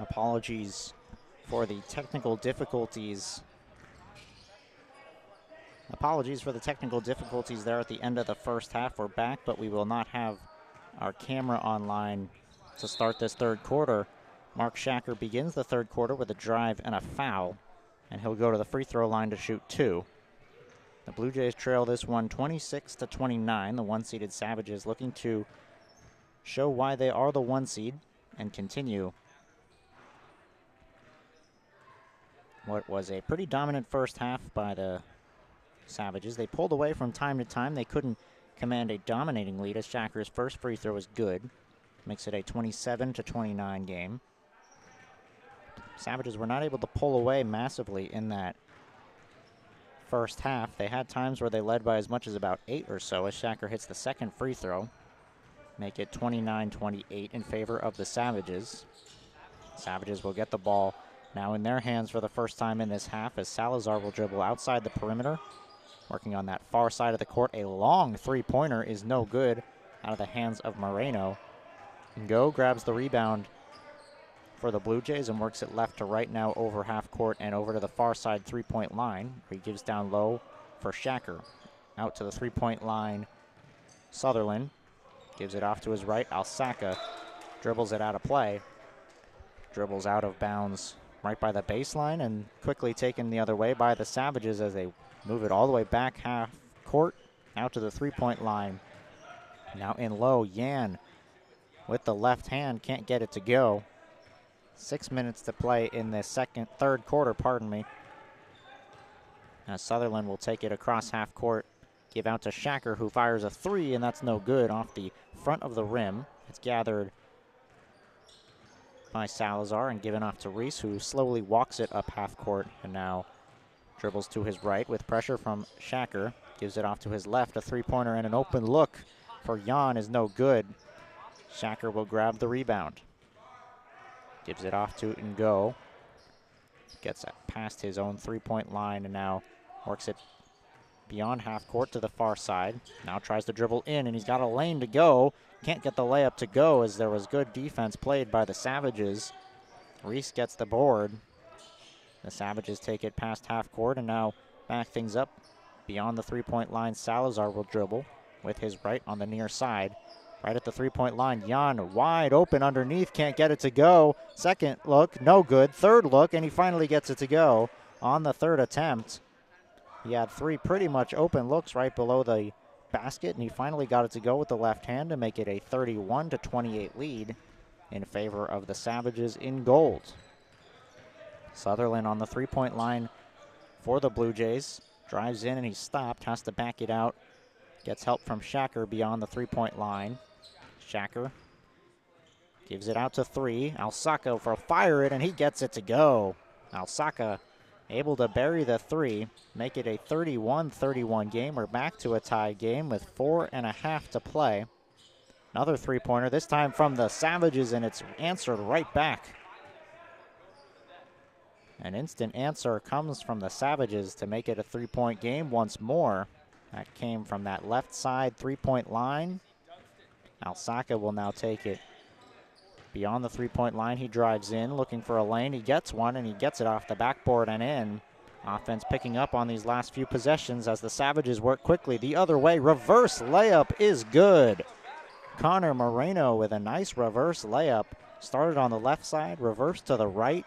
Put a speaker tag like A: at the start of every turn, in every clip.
A: Apologies for the technical difficulties. Apologies for the technical difficulties there at the end of the first half. We're back, but we will not have our camera online to start this third quarter. Mark Shacker begins the third quarter with a drive and a foul, and he'll go to the free throw line to shoot two. The Blue Jays trail this one 26-29. The one-seeded Savages looking to show why they are the one seed and continue what was a pretty dominant first half by the Savages. They pulled away from time to time. They couldn't command a dominating lead as Shacker's first free throw is good. Makes it a 27-29 game. Savages were not able to pull away massively in that first half. They had times where they led by as much as about 8 or so as Shacker hits the second free throw. Make it 29-28 in favor of the Savages. Savages will get the ball now in their hands for the first time in this half as Salazar will dribble outside the perimeter. Working on that far side of the court, a long three-pointer is no good out of the hands of Moreno. Ngo grabs the rebound for the Blue Jays and works it left to right now over half court and over to the far side three-point line, where he gives down low for Shacker. Out to the three-point line, Sutherland gives it off to his right. Alsaka dribbles it out of play. Dribbles out of bounds right by the baseline and quickly taken the other way by the Savages as they move it all the way back half court out to the three-point line. Now in low, Yan with the left hand can't get it to go. 6 minutes to play in the third quarter, pardon me. Now Sutherland will take it across half court, give out to Shacker, who fires a three, and that's no good off the front of the rim. It's gathered by Salazar and given off to Reese, who slowly walks it up half court and now dribbles to his right with pressure from Shacker. Gives it off to his left. A three-pointer and an open look for Jan is no good. Shacker will grab the rebound. Gives it off to Ngo. Gets it past his own three-point line and now works it beyond half court to the far side. Now tries to dribble in, and he's got a lane to go. Can't get the layup to go as there was good defense played by the Savages. Reese gets the board. The Savages take it past half court and now back things up beyond the three-point line. Salazar will dribble with his right on the near side. Right at the three-point line, Jan wide open underneath, can't get it to go. Second look, no good. Third look, and he finally gets it to go on the third attempt. He had three pretty much open looks right below the basket, and he finally got it to go with the left hand to make it a 31-28 lead in favor of the Savages in gold. Sutherland on the three-point line for the Blue Jays. Drives in and he's stopped, has to back it out. Gets help from Shacker beyond the three-point line. Shacker gives it out to three. Alsaka for a fire it, and he gets it to go. Alsaka able to bury the three, make it a 31-31 game. We're back to a tie game with 4.5 to play. Another three-pointer, this time from the Savages, and it's answered right back. An instant answer comes from the Savages to make it a three-point game once more. That came from that left side three-point line. Alsaka will now take it beyond the three-point line. He drives in, looking for a lane. He gets one, and he gets it off the backboard and in. Offense picking up on these last few possessions as the Savages work quickly the other way. Reverse layup is good. Connor Moreno with a nice reverse layup. Started on the left side, reversed to the right,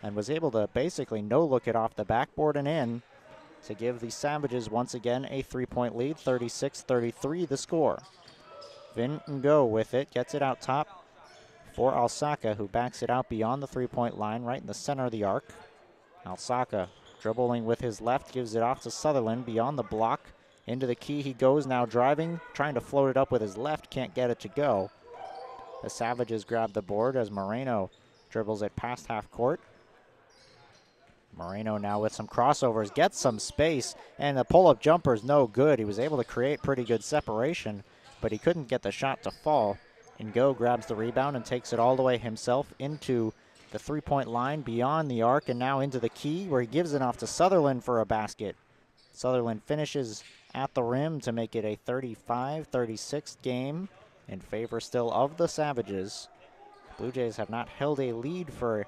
A: and was able to basically no-look it off the backboard and in to give the Savages once again a three-point lead. 36-33 the score. Vin Ngo with it, gets it out top for Alsaka, who backs it out beyond the three-point line, right in the center of the arc. Alsaka dribbling with his left, gives it off to Sutherland beyond the block. Into the key he goes, now driving, trying to float it up with his left, can't get it to go. The Savages grab the board as Moreno dribbles it past half court. Moreno now with some crossovers, gets some space, and the pull-up jumper is no good. He was able to create pretty good separation, but he couldn't get the shot to fall. Ngo grabs the rebound and takes it all the way himself into the three-point line beyond the arc and now into the key, where he gives it off to Sutherland for a basket. Sutherland finishes at the rim to make it a 35-36 game in favor still of the Savages. Blue Jays have not held a lead for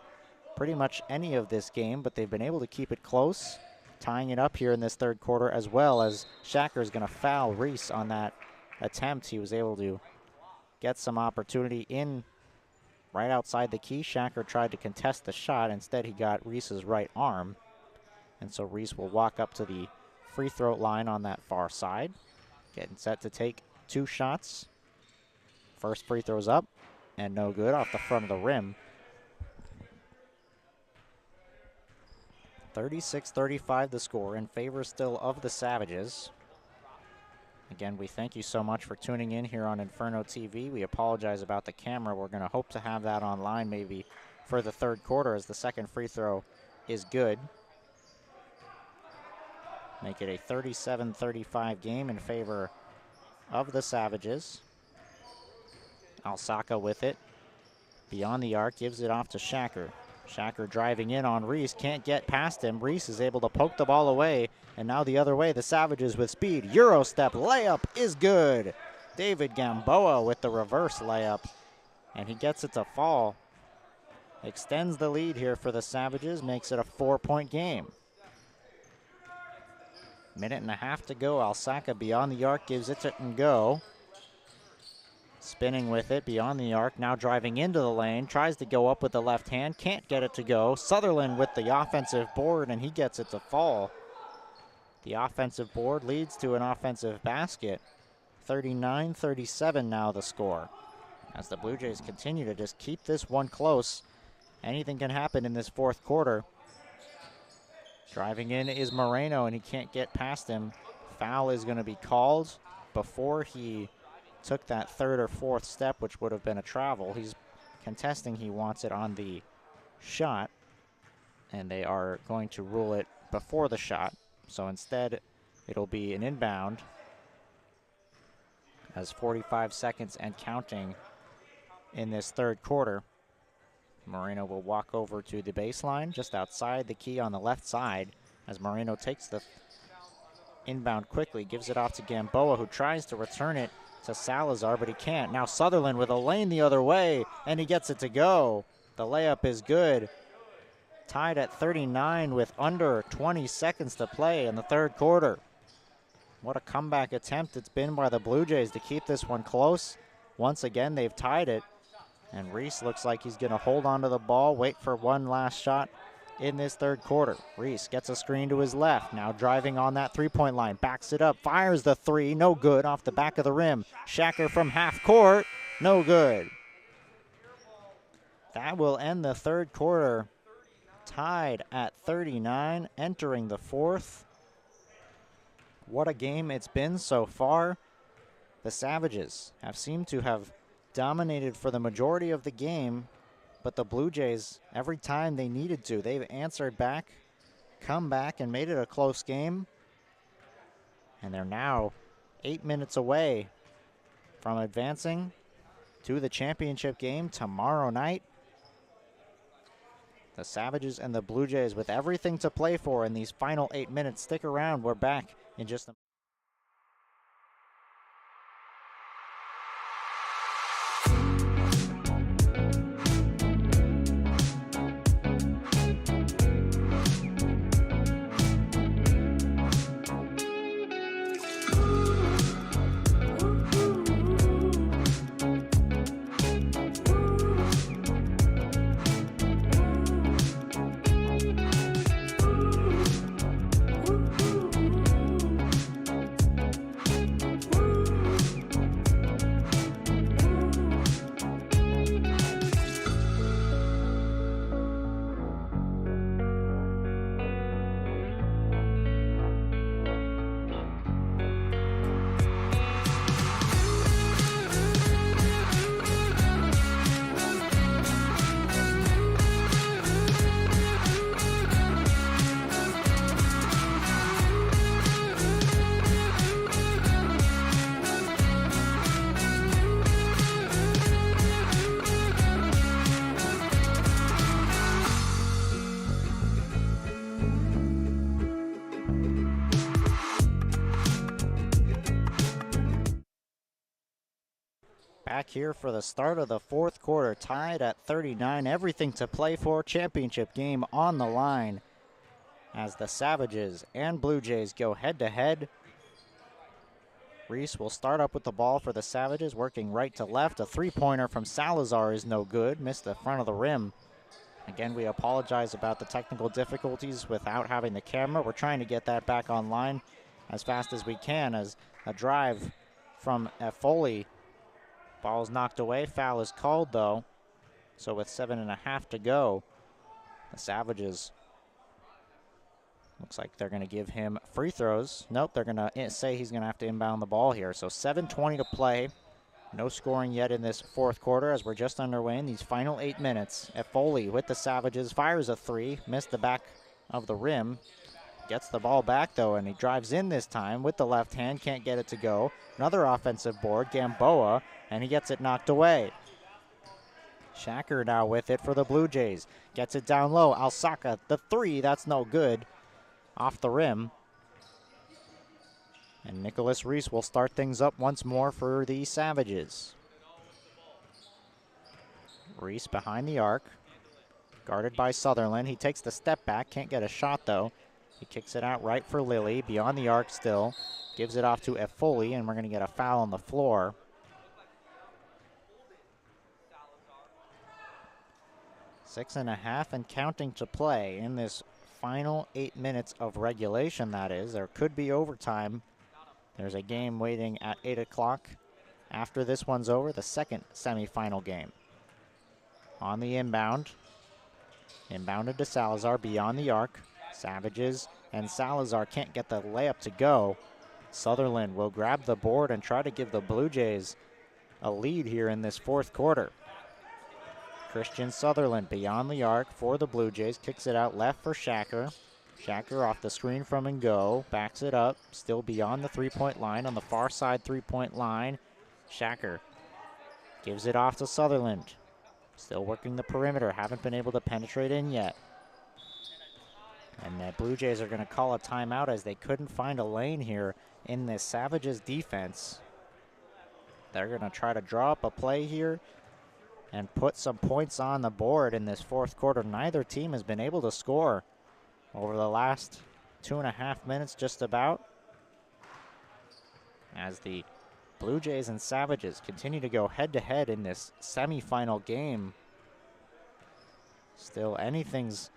A: pretty much any of this game, but they've been able to keep it close, tying it up here in this third quarter, as well as Shacker is going to foul Reese on that attempt. He was able to get some opportunity in right outside the key. Shacker tried to contest the shot. Instead, he got Reese's right arm. And so Reese will walk up to the free throw line on that far side, getting set to take 2 shots. First free throw's up and no good, off the front of the rim. 36-35 the score, in favor still of the Savages. Again, we thank you so much for tuning in here on Inferno TV. We apologize about the camera. We're going to hope to have that online maybe for the third quarter, as the second free throw is good. Make it a 37-35 game in favor of the Savages. Alsaka with it. Beyond the arc, gives it off to Shacker. Shacker driving in on Reese, can't get past him. Reese is able to poke the ball away, and now the other way, the Savages with speed. Euro step layup is good. David Gamboa with the reverse layup, and he gets it to fall. Extends the lead here for the Savages, makes it a 4-point game. Minute and a half to go. Alsaka beyond the arc, gives it to Ngo. Spinning with it beyond the arc, now driving into the lane, tries to go up with the left hand, can't get it to go. Sutherland with the offensive board, and he gets it to fall. The offensive board leads to an offensive basket. 39-37 now the score. As the Blue Jays continue to just keep this one close, anything can happen in this fourth quarter. Driving in is Moreno, and he can't get past him. Foul is going to be called before he took that third or fourth step, which would have been a travel. He's contesting, he wants it on the shot, and they are going to rule it before the shot. So instead, it'll be an inbound, as 45 seconds and counting in this third quarter. Moreno will walk over to the baseline, just outside the key on the left side, as Moreno takes the inbound quickly, gives it off to Gamboa, who tries to return it to Salazar, but he can't. Now Sutherland with a lane the other way, and he gets it to go. The layup is good. Tied at 39 with under 20 seconds to play in the third quarter. What a comeback attempt it's been by the Blue Jays to keep this one close. Once again, they've tied it, and Reese looks like he's going to hold onto the ball, wait for one last shot in this third quarter. Reese gets a screen to his left, now driving on that three-point line, backs it up, fires the three, no good, off the back of the rim. Shacker from half court, no good. That will end the third quarter, tied at 39, entering the fourth. What a game it's been so far. The Savages have seemed to have dominated for the majority of the game, but the Blue Jays, every time they needed to, they've answered back, come back, and made it a close game. And they're now 8 minutes away from advancing to the championship game tomorrow night. The Savages and the Blue Jays with everything to play for in these final 8 minutes. Stick around, we're back in just a Back here for the start of the fourth quarter, tied at 39. Everything to play for. Championship game on the line as the Savages and Blue Jays go head-to-head. Reese will start up with the ball for the Savages, working right to left. A three-pointer from Salazar is no good. Missed the front of the rim. Again, we apologize about the technical difficulties without having the camera. We're trying to get that back online as fast as we can, as a drive from Foley. Ball's knocked away. Foul is called, though. So with 7.5 to go, the Savages, looks like they're going to give him free throws. Nope, they're going to say he's going to have to inbound the ball here. So 7:20 to play. No scoring yet in this fourth quarter as we're just underway in these final 8 minutes. Foley with the Savages fires a three. Missed the back of the rim. Gets the ball back, though, and he drives in this time with the left hand. Can't get it to go. Another offensive board, Gamboa, and he gets it knocked away. Shacker now with it for the Blue Jays. Gets it down low. Alsaka, the three, that's no good. Off the rim. And Nicholas Reese will start things up once more for the Savages. Reese behind the arc. Guarded by Sutherland. He takes the step back. Can't get a shot, though. He kicks it out right for Lilly. Beyond the arc still. Gives it off to Foley, and we're going to get a foul on the floor. Six and a half and counting to play in this final 8 minutes of regulation, that is. There could be overtime. There's a game waiting at 8 o'clock after this one's over, the second semifinal game. On the inbound. Inbounded to Salazar beyond the arc. Savages and Salazar can't get the layup to go. Sutherland will grab the board and try to give the Blue Jays a lead here in this fourth quarter. Christian Sutherland beyond the arc for the Blue Jays. Kicks it out left for Shacker. Shacker off the screen from Ngo. Backs it up. Still beyond the three-point line on the far side three-point line. Shacker gives it off to Sutherland. Still working the perimeter. Haven't been able to penetrate in yet. And the Blue Jays are going to call a timeout as they couldn't find a lane here in this Savages defense. They're going to try to draw up a play here and put some points on the board in this fourth quarter. Neither team has been able to score over the last 2.5 minutes just about, as the Blue Jays and Savages continue to go head-to-head in this semifinal game. Still anybody's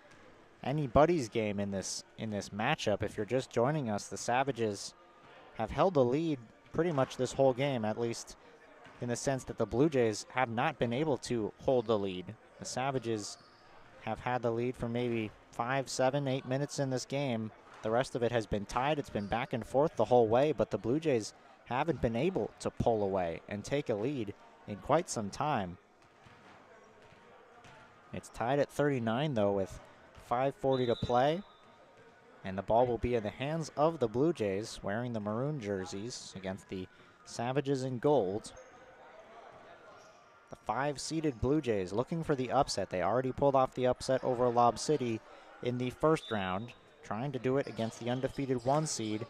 A: game in this matchup. If you're just joining us, the Savages have held the lead pretty much this whole game, at least in the sense that the Blue Jays have not been able to hold the lead. The Savages have had the lead for maybe 5, 7, 8 minutes in this game. The rest of it has been tied. It's been back and forth the whole way, but the Blue Jays haven't been able to pull away and take a lead in quite some time. It's tied at 39, though, with 5:40 to play, and the ball will be in the hands of the Blue Jays, wearing the maroon jerseys against the Savages in gold. The 5-seeded Blue Jays looking for the upset. They already pulled off the upset over Lob City in the first round, trying to do it against the undefeated 1 seed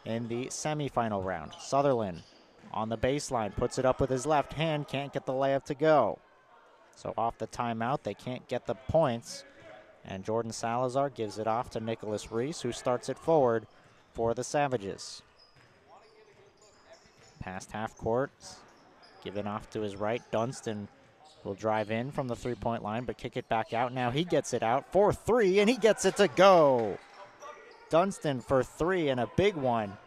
A: in the semifinal round. Sutherland on the baseline, puts it up with his left hand, can't get the layup to go. So off the timeout, they can't get the points. And Jordan Salazar gives it off to Nicholas Reese, who starts it forward for the Savages. Past half court, given off to his right. Dunston will drive in from the three-point line, but kick it back out. Now he gets it out for three, and he gets it to go. Dunston for three, and a big one.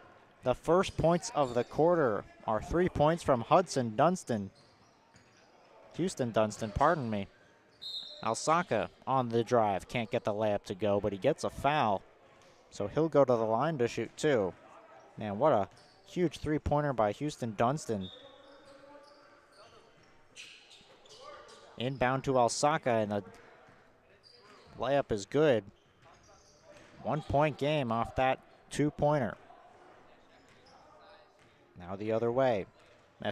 A: The first points of the quarter are 3 points from Houston Dunston, pardon me. Alsaka on the drive, can't get the layup to go, but he gets a foul. So he'll go to the line to shoot two. Man, what a huge three-pointer by Houston Dunston. Inbound to Alsaka, and the layup is good. 1 point game off that two-pointer. Now the other way.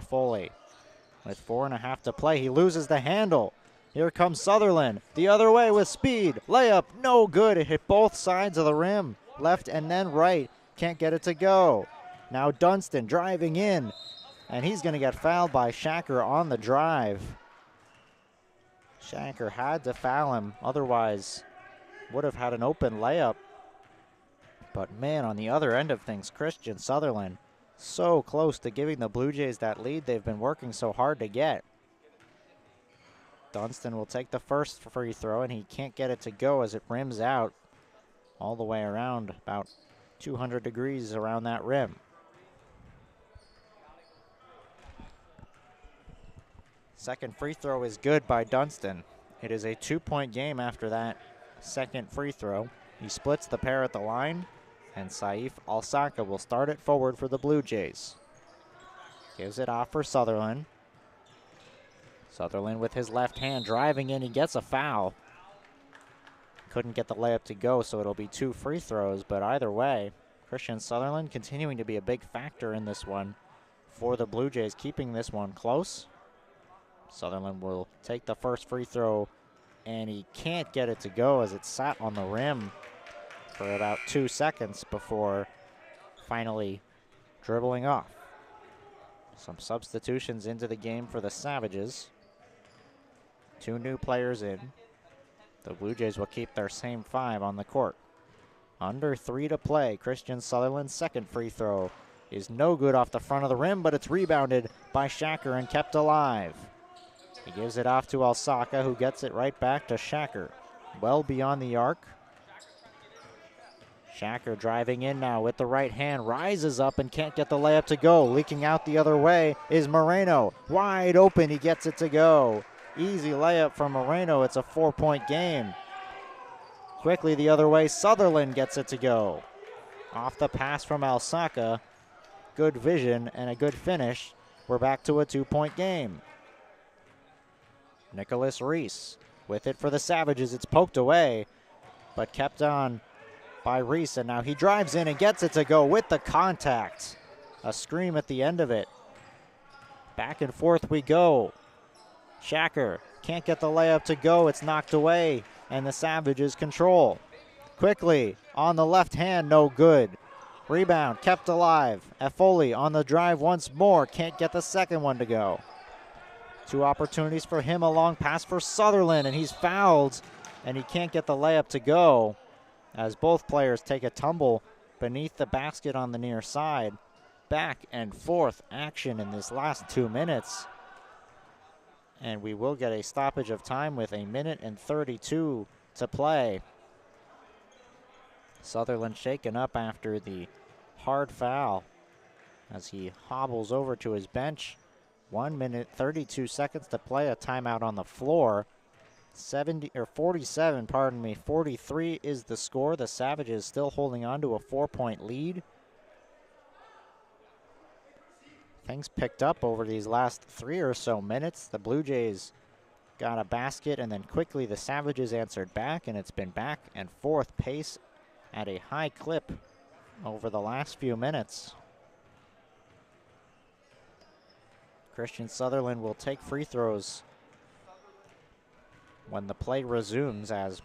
A: Foley with 4.5 to play. He loses the handle. Here comes Sutherland. The other way with speed. Layup, no good. It hit both sides of the rim. Left and then right. Can't get it to go. Now Dunston driving in. and he's going to get fouled by Shacker on the drive. Shacker had to foul him, otherwise would have had an open layup. But man, on the other end of things, Christian Sutherland so close to giving the Blue Jays that lead they've been working so hard to get. Dunston will take the first free throw, and he can't get it to go as it rims out all the way around, about 200 degrees around that rim. Second free throw is good by Dunston. It is a 2-point game after that second free throw. He splits the pair at the line, and Saif Alsaka will start it forward for the Blue Jays. Gives it off for Sutherland. Sutherland with his left hand driving in. He gets a foul. Couldn't get the layup to go, so it'll be 2 free throws. But either way, Christian Sutherland continuing to be a big factor in this one for the Blue Jays, keeping this one close. Sutherland will take the first free throw, and he can't get it to go as it sat on the rim for about 2 seconds before finally dribbling off. Some substitutions into the game for the Savages. 2 new players in. The Blue Jays will keep their same 5 on the court. Under 3 to play. Christian Sutherland's second free throw is no good off the front of the rim, but it's rebounded by Shacker and kept alive. He gives it off to Alsaka, who gets it right back to Shacker. Well beyond the arc. Shacker driving in now with the right hand, rises up and can't get the layup to go. Leaking out the other way is Moreno. Wide open, he gets it to go. Easy layup from Moreno. It's a 4-point game. Quickly the other way, Sutherland gets it to go. Off the pass from Alsaka. Good vision and a good finish. We're back to a 2-point game. Nicholas Reese with it for the Savages. It's poked away, but kept on by Reese, and now he drives in and gets it to go with the contact. A scream at the end of it. Back and forth we go. Shacker can't get the layup to go. It's knocked away, and the Savages control. Quickly on the left hand, no good. Rebound kept alive. Efoli on the drive once more. Can't get the second one to go. 2 opportunities for him. A long pass for Sutherland, and he's fouled, and he can't get the layup to go as both players take a tumble beneath the basket on the near side. Back and forth action in this last 2 minutes. And we will get a stoppage of time with 1 minute and 32 to play. Sutherland shaken up after the hard foul as he hobbles over to his bench. 1 minute, 32 seconds to play, a timeout on the floor. 43 is the score. The Savages still holding on to a 4-point lead. Things picked up over these last 3 or so minutes. The Blue Jays got a basket, and then quickly the Savages answered back, and it's been back and forth pace at a high clip over the last few minutes. Christian Sutherland will take free throws when the play resumes as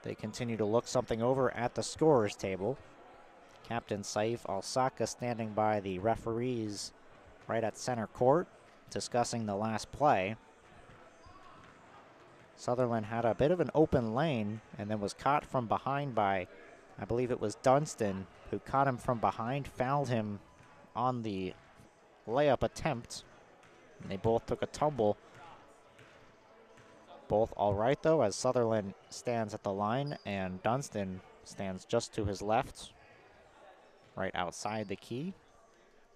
A: they continue to look something over at the scorer's table. Captain Saif Alsaka standing by the referees right at center court, discussing the last play. Sutherland had a bit of an open lane and then was caught from behind by, I believe it was Dunston, who caught him from behind, fouled him on the layup attempt. And they both took a tumble. Both all right, though, as Sutherland stands at the line and Dunston stands just to his left, right outside the key,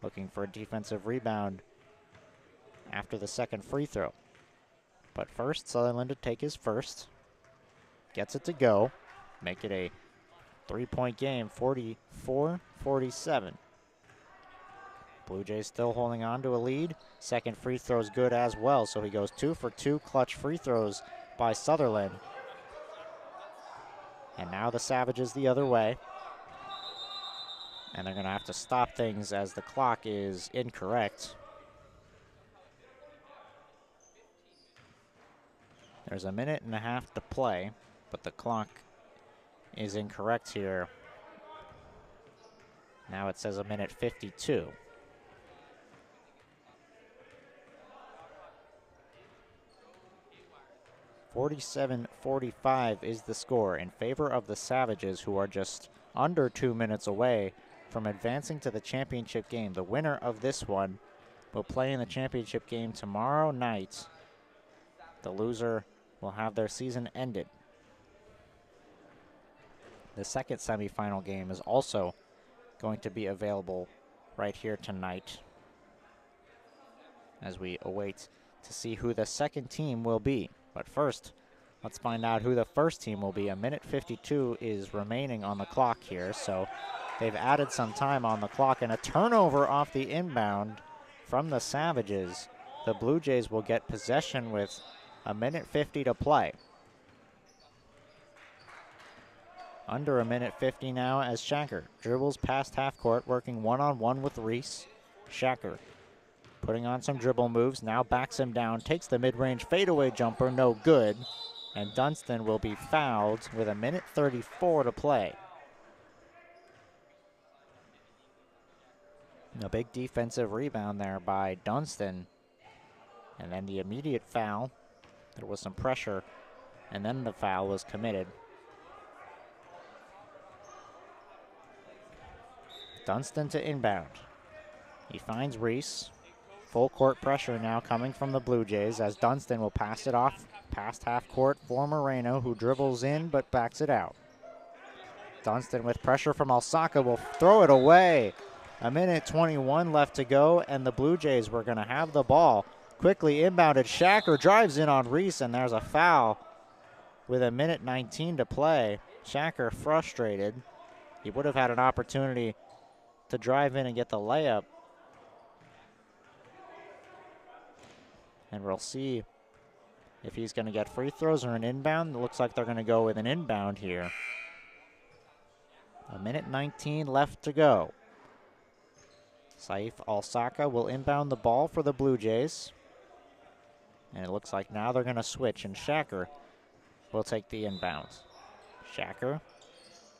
A: looking for a defensive rebound after the second free throw. But first, Sutherland to take his first. Gets it to go. Make it a 3-point game, 44-47. Blue Jays still holding on to a lead. Second free throw is good as well, so he goes 2 for 2 clutch free throws by Sutherland. And now the Savages the other way. And they're going to have to stop things as the clock is incorrect. There's 1.5 minutes to play, but the clock is incorrect here. Now it says 1:52. 47-45 is the score in favor of the Savages, who are just under 2 minutes away from advancing to the championship game. The winner of this one will play in the championship game tomorrow night. The loser will have their season ended. The second semifinal game is also going to be available right here tonight, as we await to see who the second team will be. But first, let's find out who the first team will be. A minute 52 is remaining on the clock here, so they've added some time on the clock, and a turnover off the inbound from the Savages. The Blue Jays will get possession with a minute 50 to play. Under a minute 50 now as Shacker dribbles past half court, working one-on-one with Reese. Shacker putting on some dribble moves, now backs him down, takes the mid-range fadeaway jumper, no good. And Dunston will be fouled with a minute 34 to play. A big defensive rebound there by Dunston. And then the immediate foul. There was some pressure, and then the foul was committed. Dunston to inbound. He finds Reese. Full court pressure now coming from the Blue Jays as Dunston will pass it off past half court for Moreno, who dribbles in but backs it out. Dunston with pressure from Alsaka will throw it away. A minute 21 left to go, and the Blue Jays were going to have the ball. Quickly inbounded. Shacker drives in on Reese, and there's a foul with a minute 19 to play. Shacker frustrated. He would have had an opportunity to drive in and get the layup. And we'll see if he's going to get free throws or an inbound. It looks like they're going to go with an inbound here. A minute 19 left to go. Saif Alsaka will inbound the ball for the Blue Jays. And it looks like now they're going to switch, and Shacker will take the inbounds. Shacker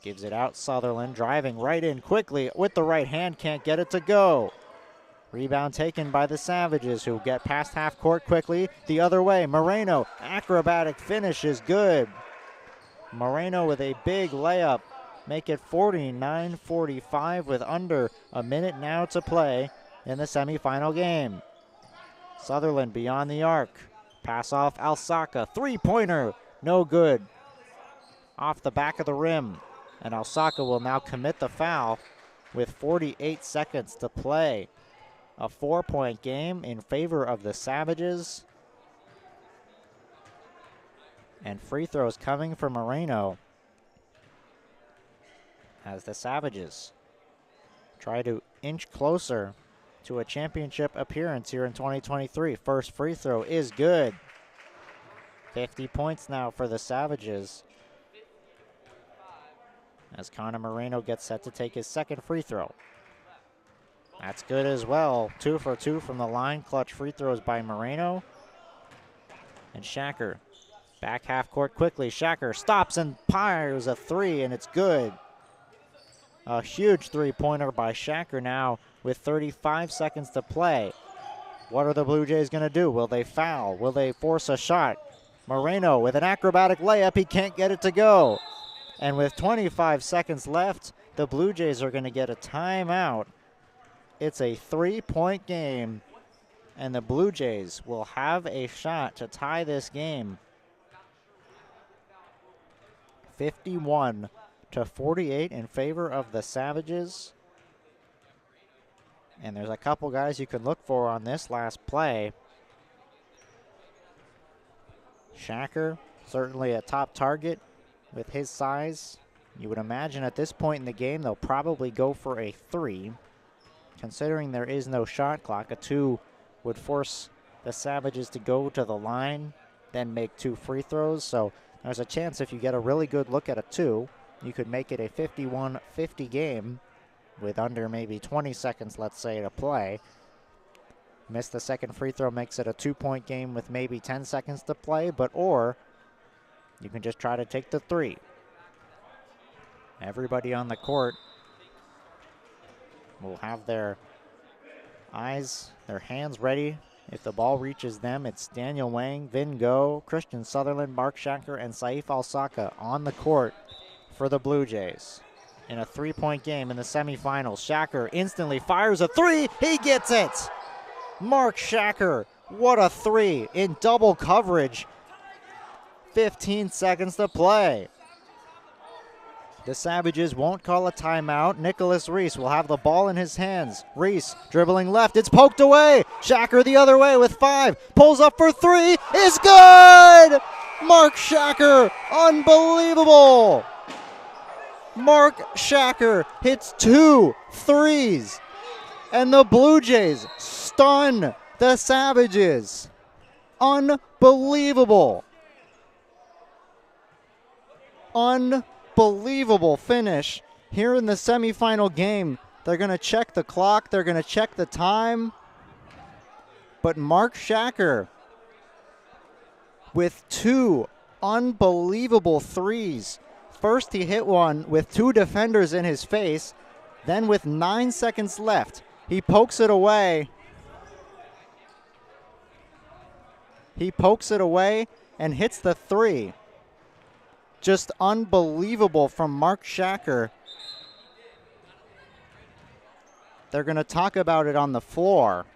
A: gives it out. Sutherland driving right in quickly with the right hand, can't get it to go. Rebound taken by the Savages, who get past half court quickly. The other way, Moreno, acrobatic finish is good. Moreno with a big layup. Make it 49-45 with under a minute now to play in the semifinal game. Sutherland beyond the arc. Pass off Alsaka. Three-pointer, no good. Off the back of the rim. And Alsaka will now commit the foul with 48 seconds to play. A 4-point game in favor of the Savages. And free throws coming from Moreno as the Savages try to inch closer to a championship appearance here in 2023. First free throw is good. 50 points now for the Savages as Connor Moreno gets set to take his second free throw. That's good as well. 2 for 2 from the line. Clutch free throws by Moreno. And Shacker back half court quickly. Shacker stops and fires a three, and it's good. A huge three-pointer by Shacker now with 35 seconds to play. What are the Blue Jays going to do? Will they foul? Will they force a shot? Moreno with an acrobatic layup. He can't get it to go. And with 25 seconds left, the Blue Jays are going to get a timeout. It's a 3-point game, and the Blue Jays will have a shot to tie this game. 51-48 in favor of the Savages. And there's a couple guys you can look for on this last play. Shacker, certainly a top target with his size. You would imagine at this point in the game they'll probably go for a 3. Considering there is no shot clock, a 2 would force the Savages to go to the line, then make 2 free throws. So there's a chance if you get a really good look at a 2, you could make it a 51-50 game with under maybe 20 seconds, let's say, to play. Miss the second free throw makes it a 2-point game with maybe 10 seconds to play, or you can just try to take the 3. Everybody on the court will have their eyes, their hands ready If the ball reaches them, it's Daniel Wang, Vin Go, Christian Sutherland, Mark Shacker, and Saif Alsaka on the court for the Blue Jays. In a 3-point game in the semifinals, Shacker instantly fires a three. He gets it! Mark Shacker, what a three in double coverage. 15 seconds to play. The Savages won't call a timeout. Nicholas Reese will have the ball in his hands. Reese dribbling left. It's poked away. Shacker the other way with 5. Pulls up for 3. Is good! Mark Shacker. Unbelievable. Mark Shacker hits 2 threes. And the Blue Jays stun the Savages. Unbelievable. Unbelievable finish here in the semifinal game. They're going to check the clock. They're going to check the time. But Mark Shacker with 2 unbelievable threes. First, he hit one with 2 defenders in his face. Then with 9 seconds left, he pokes it away. He pokes it away and hits the 3. Just unbelievable from Mark Shacker. They're going to talk about it on the floor.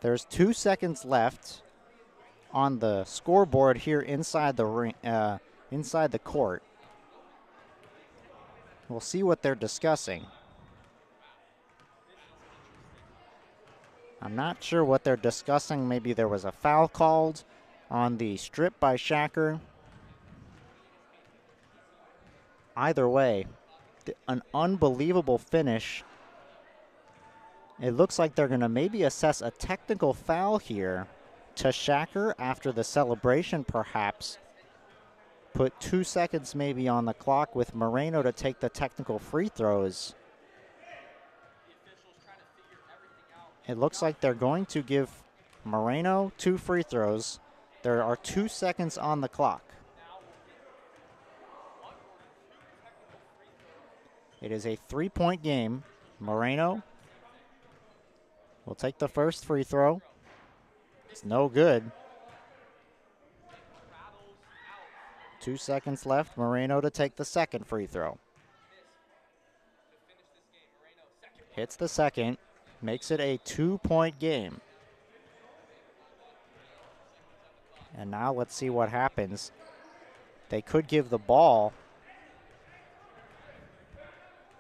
A: There's 2 seconds left on the scoreboard here inside the ring, inside the court. We'll see what they're discussing. I'm not sure what they're discussing. Maybe there was a foul called on the strip by Shacker. Either way, an unbelievable finish. It looks like they're going to maybe assess a technical foul here to Shacker after the celebration, perhaps. Put 2 seconds maybe on the clock with Moreno to take the technical free throws. It looks like they're going to give Moreno 2 free throws. There are 2 seconds on the clock. It is a 3-point game. Moreno will take the first free throw. It's no good. 2 seconds left. Moreno to take the second free throw. Hits the second. Makes it a 2-point game. And now let's see what happens. They could give the ball.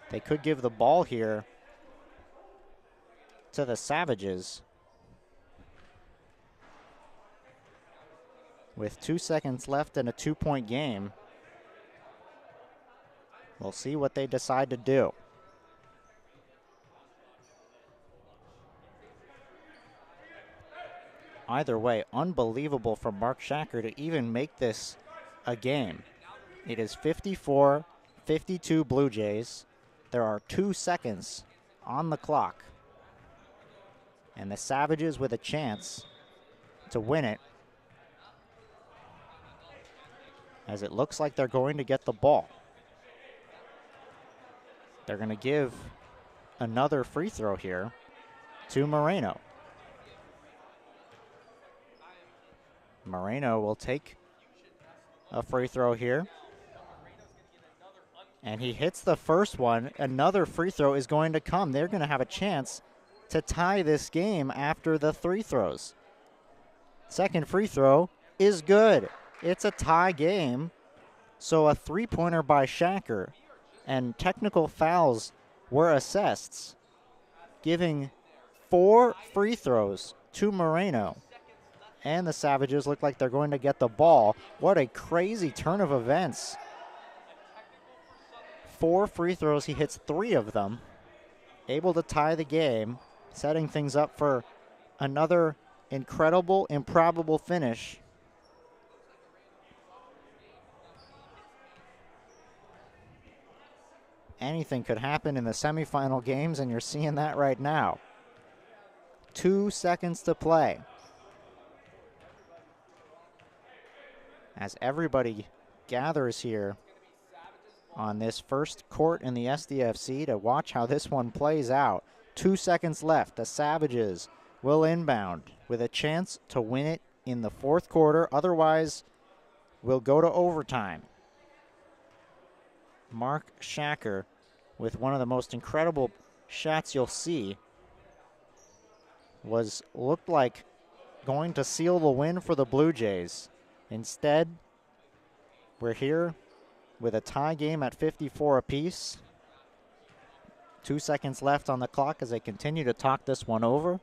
A: They could give the ball here to the Savages. With 2 seconds left in a 2-point game. We'll see what they decide to do. Either way, unbelievable for Mark Shacker to even make this a game. It is 54-52 Blue Jays. There are 2 seconds on the clock. And the Savages with a chance to win it, as it looks like they're going to get the ball. They're going to give another free throw here to Moreno. Moreno will take a free throw here. And he hits the first one. Another free throw is going to come. They're going to have a chance to tie this game after the 3 throws. Second free throw is good. It's a tie game. So a 3-pointer by Shacker. And technical fouls were assessed, giving 4 free throws to Moreno. And the Savages look like they're going to get the ball. What a crazy turn of events. 4 free throws, he hits 3 of them. Able to tie the game, setting things up for another incredible, improbable finish. Anything could happen in the semifinal games, and you're seeing that right now. 2 seconds to play. As everybody gathers here on this first court in the SDFC to watch how this one plays out. 2 seconds left. The Savages will inbound with a chance to win it in the fourth quarter. Otherwise, we'll go to overtime. Mark Shacker with one of the most incredible shots you'll see. Looked like going to seal the win for the Blue Jays. Instead, we're here with a tie game at 54 apiece. 2 seconds left on the clock as they continue to talk this one over.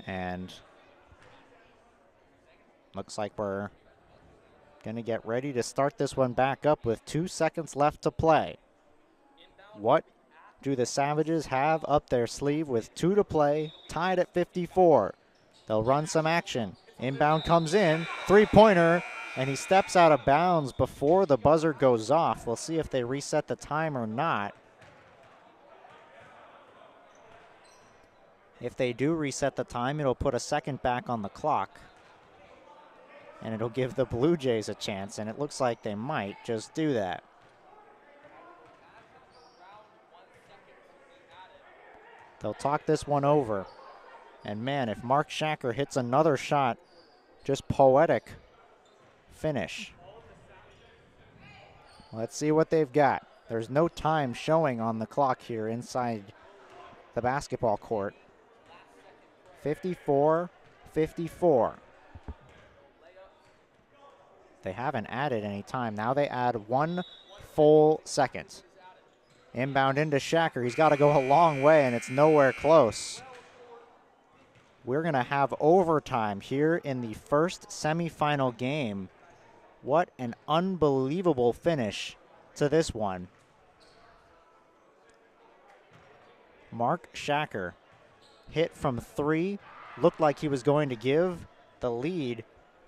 A: And looks like we're going to get ready to start this one back up with 2 seconds left to play. What do the Savages have up their sleeve with 2 to play, tied at 54? They'll run some action. Inbound comes in, three-pointer, and he steps out of bounds before the buzzer goes off. We'll see if they reset the time or not. If they do reset the time, it'll put a second back on the clock. And it'll give the Blue Jays a chance, and it looks like they might just do that. They'll talk this one over. And man, if Mark Shacker hits another shot, just poetic finish. Let's see what they've got. There's no time showing on the clock here inside the basketball court. 54-54. They haven't added any time. Now they add 1 full second. Inbound into Shacker. He's got to go a long way, and it's nowhere close. We're going to have overtime here in the first semifinal game. What an unbelievable finish to this one. Mark Shacker hit from 3. Looked like he was going to give the lead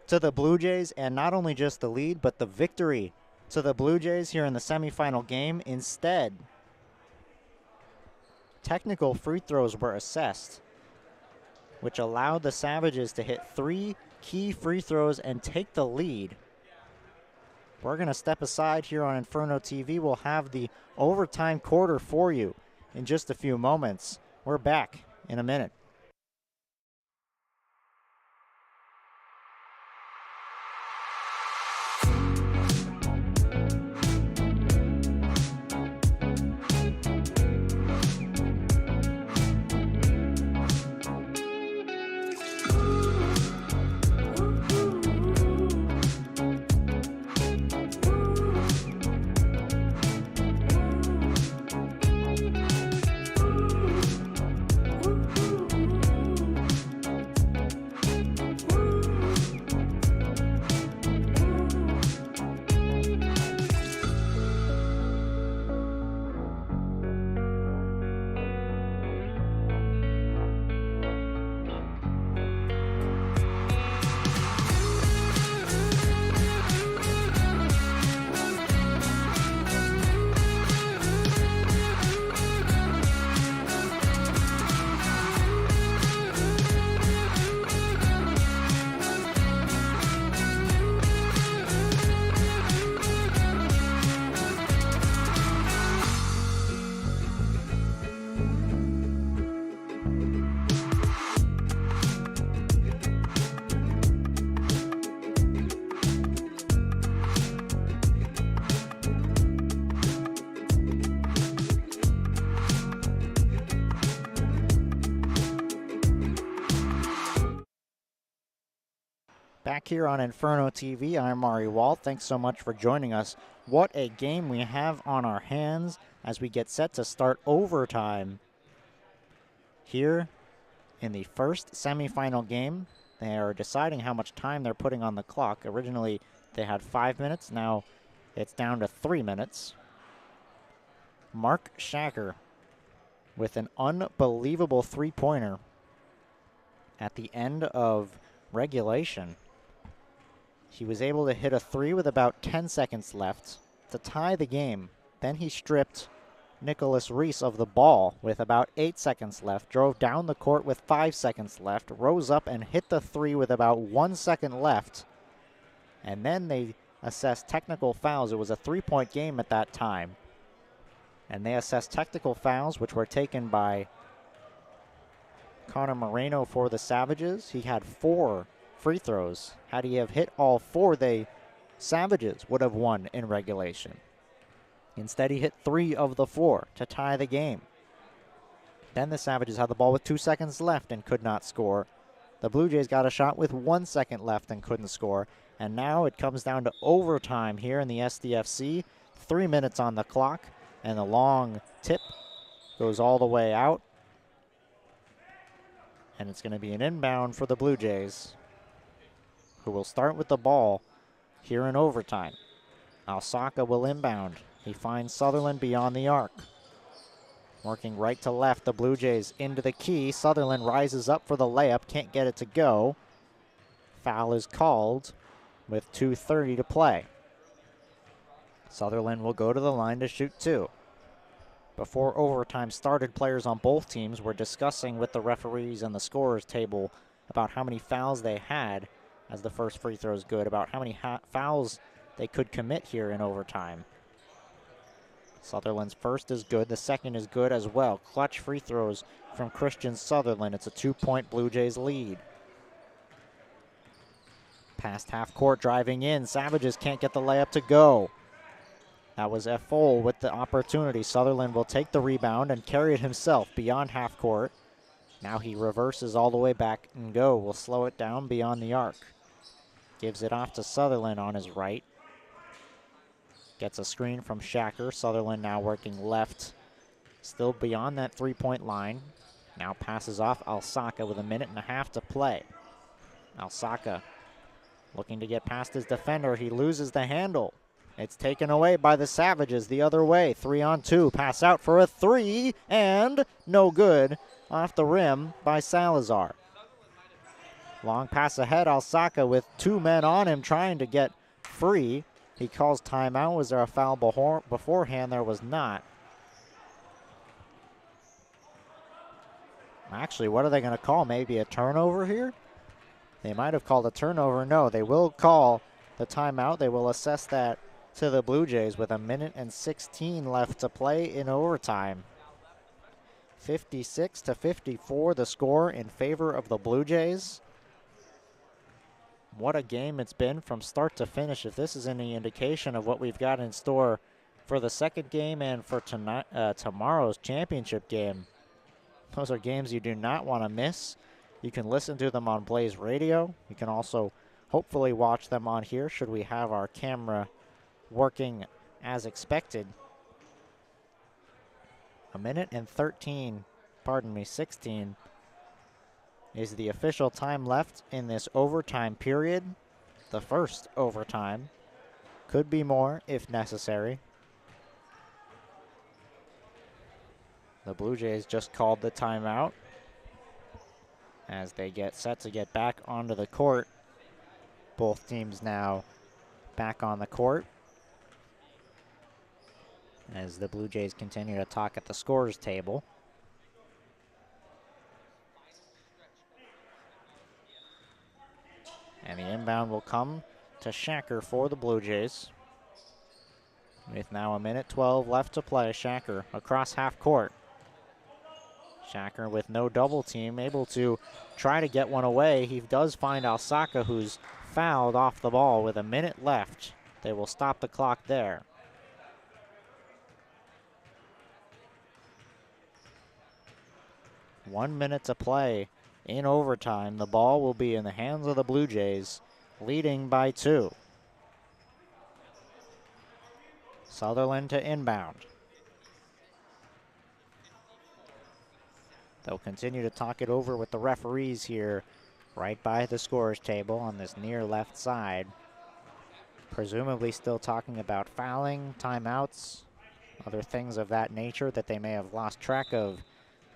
A: to the Blue Jays, and not only just the lead, but the victory to the Blue Jays here in the semifinal game. Instead, technical free throws were assessed, which allowed the Savages to hit 3 key free throws and take the lead. We're going to step aside here on Inferno TV. We'll have the overtime quarter for you in just a few moments. We're back in a minute. Back here on Inferno TV, I'm Mari Walt. Thanks so much for joining us. What a game we have on our hands as we get set to start overtime here in the first semifinal game. They are deciding how much time they're putting on the clock. Originally, they had 5 minutes. Now it's down to 3 minutes. Mark Shacker with an unbelievable three-pointer at the end of regulation. He was able to hit a 3 with about 10 seconds left to tie the game. Then he stripped Nicholas Reese of the ball with about 8 seconds left, drove down the court with 5 seconds left, rose up and hit the three with about 1 second left. And then they assessed technical fouls. It was a 3-point game at that time. And they assessed technical fouls, which were taken by Connor Moreno for the Savages. He had 4 free throws. Had he have hit all 4, the Savages would have won in regulation. Instead, he hit 3 of the 4 to tie the game. Then the Savages had the ball with 2 seconds left and could not score. The Blue Jays got a shot with 1 second left and couldn't score. And now it comes down to overtime here in the SDFC. 3 minutes on the clock, and the long tip goes all the way out. And it's going to be an inbound for the Blue Jays, who will start with the ball here in overtime. Alsaka will inbound. He finds Sutherland beyond the arc. Working right to left, the Blue Jays into the key. Sutherland rises up for the layup, can't get it to go. Foul is called with 2:30 to play. Sutherland will go to the line to shoot 2. Before overtime started, players on both teams were discussing with the referees and the scorers table about how many fouls they had, as the first free throw is good, about how many fouls they could commit here in overtime. Sutherland's first is good. The second is good as well. Clutch free throws from Christian Sutherland. It's a 2-point Blue Jays lead. Past half court, driving in. Savages can't get the layup to go. That was Efol with the opportunity. Sutherland will take the rebound and carry it himself beyond half court. Now he reverses all the way back and go. Will slow it down beyond the arc. Gives it off to Sutherland on his right. Gets a screen from Shacker. Sutherland now working left. Still beyond that 3-point line. Now passes off Alsaka with 1.5 minutes to play. Alsaka looking to get past his defender. He loses the handle. It's taken away by the Savages the other way. 3-on-2. Pass out for a 3. And no good. Off the rim by Salazar. Long pass ahead. Alsaka with 2 men on him trying to get free. He calls timeout. Was there a foul beforehand? There was not. Actually, what are they going to call? Maybe a turnover here? They might have called a turnover. No, they will call the timeout. They will assess that to the Blue Jays with 1:16 minutes left to play in overtime. 56-54 the score in favor of the Blue Jays. What a game it's been from start to finish. If this is any indication of what we've got in store for the second game and for tomorrow's championship game, those are games you do not want to miss. You can listen to them on Blaze Radio. You can also hopefully watch them on here should we have our camera working as expected. 16 is the official time left in this overtime period. The first overtime. Could be more if necessary. The Blue Jays just called the timeout as they get set to get back onto the court. Both teams now back on the court as the Blue Jays continue to talk at the scorers table. And the inbound will come to Shacker for the Blue Jays. With now 1:12 left to play, Shacker across half court. Shacker with no double team, able to try to get one away. He does find Alsaka, who's fouled off the ball with 1 minute left. They will stop the clock there. One minute to play in overtime. The ball will be in the hands of the Blue Jays, leading by 2. Sutherland to inbound. They'll continue to talk it over with the referees here, right by the scorers table on this near left side. Presumably still talking about fouling, timeouts, other things of that nature that they may have lost track of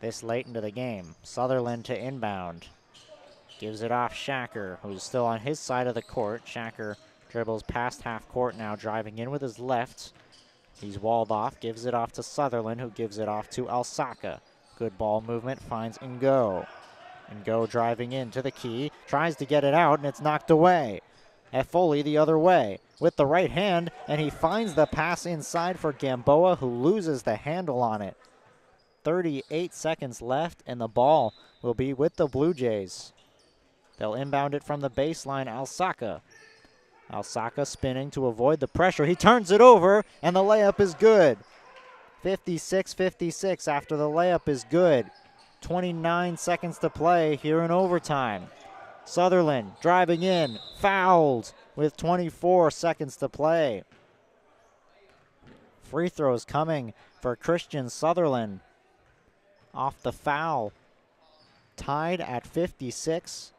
A: this late into the game. Sutherland to inbound. Gives it off Shacker, who's still on his side of the court. Shacker dribbles past half court now, driving in with his left. He's walled off, gives it off to Sutherland, who gives it off to Alsaka. Good ball movement, finds Ngo. Ngo driving into the key, tries to get it out, and it's knocked away. Foley the other way with the right hand, and he finds the pass inside for Gamboa, who loses the handle on it. 38 seconds left, and the ball will be with the Blue Jays. They'll inbound it from the baseline, Alsaka. Alsaka spinning to avoid the pressure. He turns it over, and the layup is good. 56-56 after the layup is good. 29 seconds to play here in overtime. Sutherland driving in, fouled with 24 seconds to play. Free throws coming for Christian Sutherland off the foul. Tied at 56.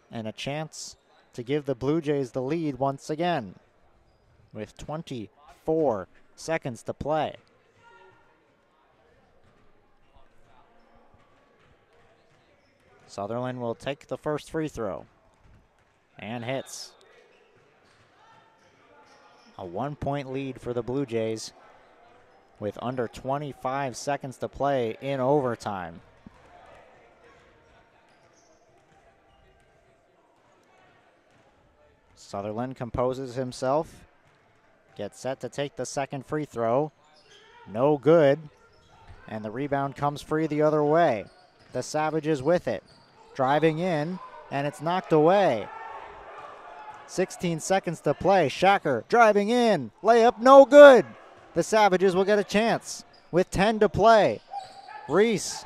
A: And a chance to give the Blue Jays the lead once again with 24 seconds to play. Sutherland will take the first free throw and hits. A 1-point lead for the Blue Jays with under 25 seconds to play in overtime. Sutherland composes himself, gets set to take the second free throw. No good, and the rebound comes free the other way. The Savages with it, driving in, and it's knocked away. 16 seconds to play. Shacker driving in, layup no good. The Savages will get a chance with 10 to play. Reese,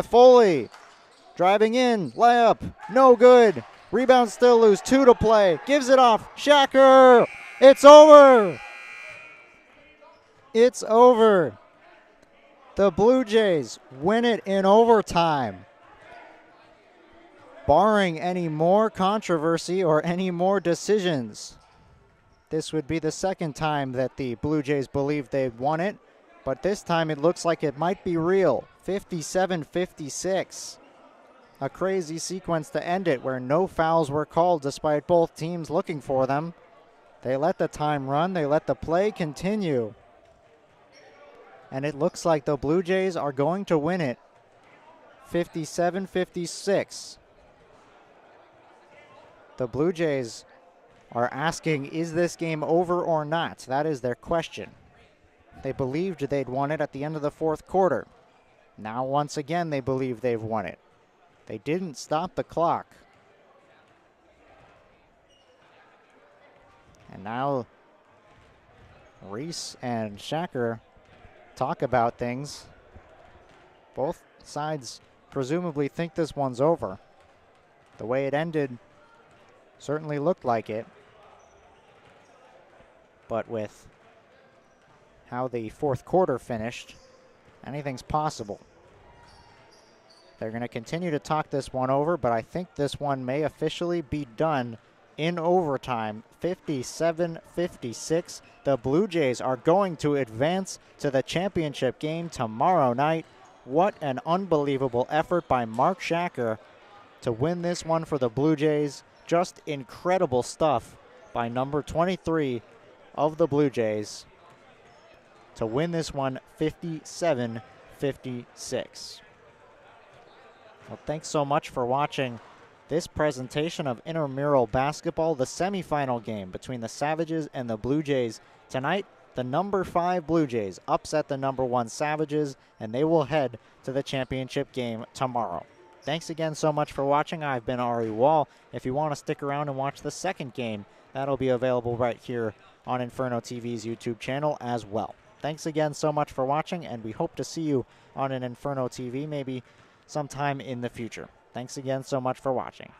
A: Foley driving in, layup no good. Rebound still loose, 2 to play. Gives it off, Shacker. It's over. It's over. The Blue Jays win it in overtime. Barring any more controversy or any more decisions, this would be the second time that the Blue Jays believe they've won it, but this time it looks like it might be real. 57-56. A crazy sequence to end it where no fouls were called despite both teams looking for them. They let the time run, they let the play continue. And it looks like the Blue Jays are going to win it 57-56. The Blue Jays are asking, is this game over or not? That is their question. They believed they'd won it at the end of the fourth quarter. Now, once again, they believe they've won it. They didn't stop the clock. And now Reese and Shacker talk about things. Both sides presumably think this one's over. The way it ended certainly looked like it. But with how the fourth quarter finished, anything's possible. They're going to continue to talk this one over, but I think this one may officially be done in overtime. 57-56. The Blue Jays are going to advance to the championship game tomorrow night. What an unbelievable effort by Mark Shacker to win this one for the Blue Jays. Just incredible stuff by number 23 of the Blue Jays to win this one 57-56. Well, thanks so much for watching this presentation of Intramural Basketball, the semifinal game between the Savages and the Blue Jays. Tonight, the number 5 Blue Jays upset the number 1 Savages, and they will head to the championship game tomorrow. Thanks again so much for watching. I've been Ari Wall. If you want to stick around and watch the second game, that'll be available right here on Inferno TV's YouTube channel as well. Thanks again so much for watching, and we hope to see you on an Inferno TV maybe sometime in the future. Thanks again so much for watching.